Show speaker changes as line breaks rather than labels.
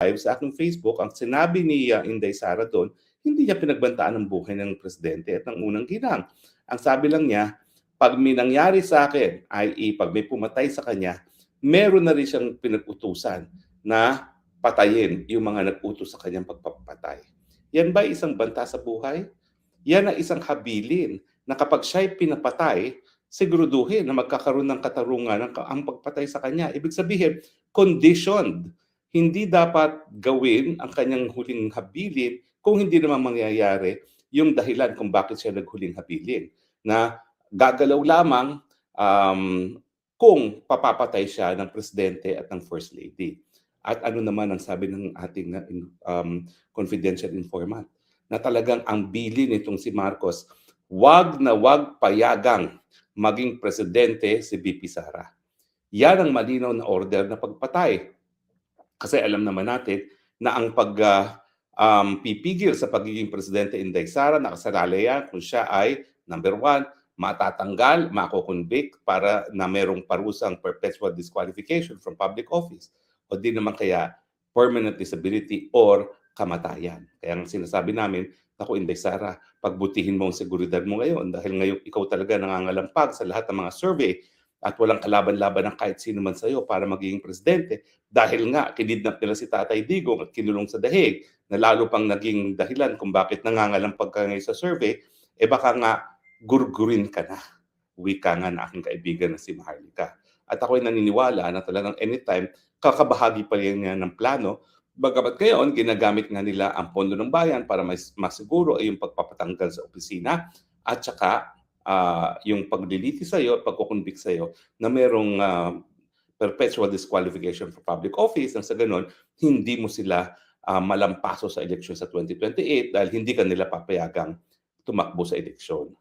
live sa aking Facebook, ang sinabi ni Inday Sara doon, hindi niya pinagbantaan ang buhay ng presidente at ng unang ginang. Ang sabi lang niya, pag may nangyari sa akin, i.e. pag may pumatay sa kanya, meron na rin siyang pinag-utusan na patayin yung mga nag-utos sa kanyang pagpapatay. Yan ba isang banta sa buhay? Yan ang isang habilin na kapag siya'y pinapatay, siguraduhin na magkakaroon ng katarungan ang pagpatay sa kanya. Ibig sabihin, conditioned. Hindi dapat gawin ang kanyang huling habilin kung hindi naman mangyayari yung dahilan kung bakit siya naghuling habilin. Na gagalaw lamang kung papapatay siya ng presidente at ng first lady. At ano naman ang sabi ng ating confidential informant? Na talagang ang bilin nitong si Marcos, wag na wag payagang maging presidente si VP Sara. Yan ang malinaw na order na pagpatay. Kasi alam naman natin na ang pipigil sa pagiging presidente Inday Sara, nakasalalay yan kung siya ay, number one, matatanggal, mako-convict para na merong parusang perpetual disqualification from public office. O di naman kaya permanent disability or kamatayan. Kaya ang sinasabi namin, naku Inday Sara, pagbutihin mo ang seguridad mo ngayon dahil ngayon ikaw talaga nangangalampag sa lahat ng mga survey at walang kalaban-laban ng kahit sino man sa'yo para magiging presidente dahil nga kinidnap nila si Tatay Digong at kinulong sa dahig na lalo pang naging dahilan kung bakit nangangalampag ka ngayon sa survey, baka nga gurgurin ka na. Wika nga na aking kaibigan na si Maharlika. At ako'y naniniwala na talagang anytime kakabahagi pa rin niya ng plano. Bagamat ngayon, ginagamit nga nila ang pondo ng bayan para masiguro ay yung pagpapatanggal sa opisina at saka yung pagliliti sa'yo, pagkukonvict sa'yo na merong perpetual disqualification for public office nang sa ganon, hindi mo sila malampaso sa eleksyon sa 2028 dahil hindi ka nila papayagang tumakbo sa eleksyon.